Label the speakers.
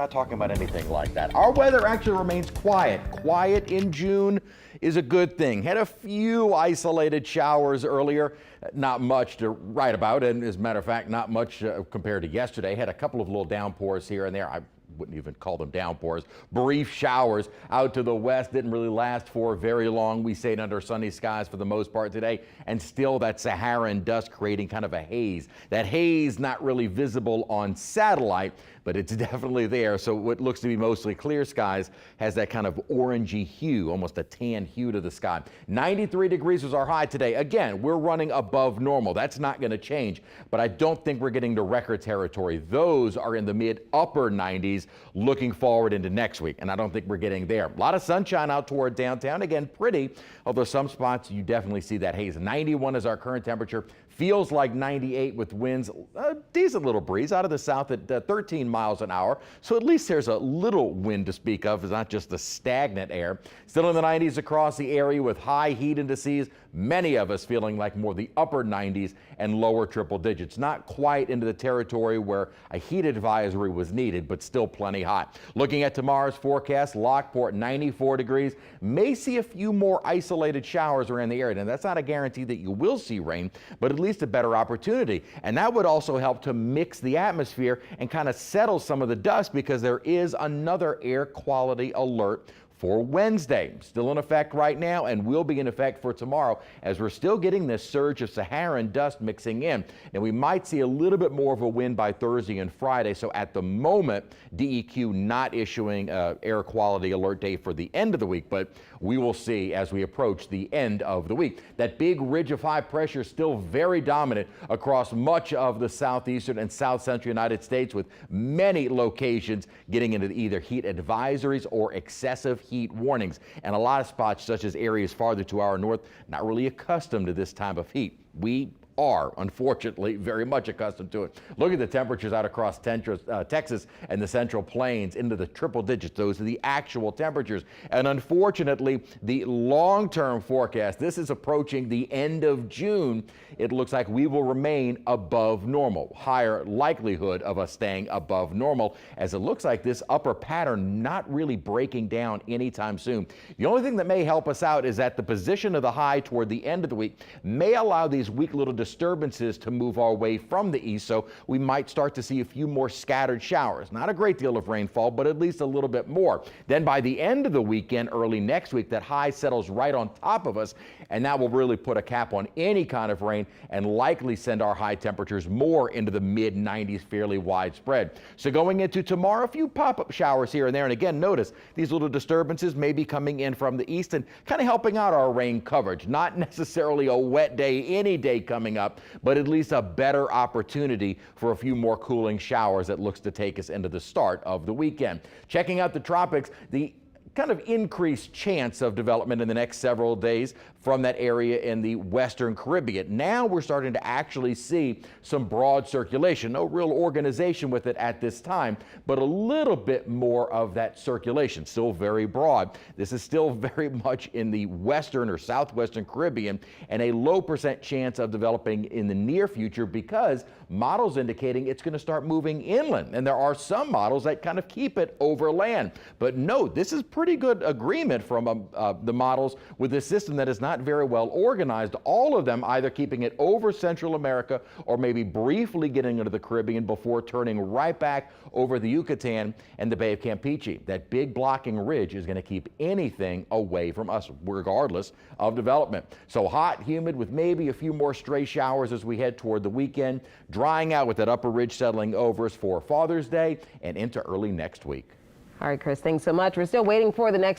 Speaker 1: Not talking about anything like that. Our weather actually remains quiet. Quiet in June is a good thing. Had a few isolated showers earlier, not much to write about, and as a matter of fact, not much compared to yesterday. Had a couple of little downpours here and there. I wouldn't even call them downpours. Brief showers out to the west, didn't really last for very long. We stayed under sunny skies for the most part today, and still that Saharan dust creating kind of a haze. That haze not really visible on satellite, but it's definitely there. So what looks to be mostly clear skies has that kind of orangey hue, almost a tan hue to the sky. 93 degrees was our high today. Again, we're running above normal. That's not going to change, but I don't think we're getting to record territory. Those are in the mid upper 90s looking forward into next week, and I don't think we're getting there. A lot of sunshine out toward downtown. Again, pretty, although some spots you definitely see that haze. 91 is our current temperature. Feels like 98 with winds, a decent little breeze out of the south at 13 miles an hour. So at least there's a little wind to speak of. It's not just the stagnant air. Still in the 90s across the area with high heat indices. Many of us feeling like more the upper 90s and lower triple digits. Not quite into the territory where a heat advisory was needed, but still plenty hot. Looking at tomorrow's forecast, Lockport 94 degrees. May see a few more isolated showers around the area. And that's not a guarantee that you will see rain, but at least a better opportunity. And that would also help to mix the atmosphere and kind of settle some of the dust, because there is another air quality alert for Wednesday. Still in effect right now and will be in effect for tomorrow, as we're still getting this surge of Saharan dust mixing in. And we might see a little bit more of a wind by Thursday and Friday. So at the moment, DEQ not issuing air quality alert day for the end of the week, but we will see as we approach the end of the week. That big ridge of high pressure still very dominant across much of the southeastern and south central United States, with many locations getting into either heat advisories or excessive heat warnings, and a lot of spots such as areas farther to our north not really accustomed to this time of heat. We are, unfortunately, very much accustomed to it. Look at the temperatures out across Texas and the Central Plains into the triple digits. Those are the actual temperatures. And unfortunately, the long-term forecast, this is approaching the end of June. It looks like we will remain above normal. Higher likelihood of us staying above normal, as it looks like this upper pattern not really breaking down anytime soon. The only thing that may help us out is that the position of the high toward the end of the week may allow these weak little disturbances to move our way from the east, so we might start to see a few more scattered showers. Not a great deal of rainfall, but at least a little bit more. Then by the end of the weekend, early next week, that high settles right on top of us, and that will really put a cap on any kind of rain and likely send our high temperatures more into the mid 90s, fairly widespread. So going into tomorrow, a few pop-up showers here and there, and again, notice these little disturbances may be coming in from the east and kind of helping out our rain coverage. Not necessarily a wet day any day coming up, but at least a better opportunity for a few more cooling showers that looks to take us into the start of the weekend. Checking out the tropics, the kind of increased chance of development in the next several days from that area in the western Caribbean. Now we're starting to actually see some broad circulation. No real organization with it at this time, but a little bit more of that circulation. Still very broad. This is still very much in the western or southwestern Caribbean, and a low % chance of developing in the near future, because models indicating it's going to start moving inland. And there are some models that kind of keep it over land. But note, this is pretty good agreement from the models with this system that is not very well organized. All of them either keeping it over Central America or maybe briefly getting into the Caribbean before turning right back over the Yucatan and the Bay of Campeche. That big blocking ridge is going to keep anything away from us, regardless of development. So hot, humid, with maybe a few more stray showers as we head toward the weekend, drying out with that upper ridge settling over us for Father's Day and into early next week.
Speaker 2: All right, Chris, thanks so much. We're still waiting for the next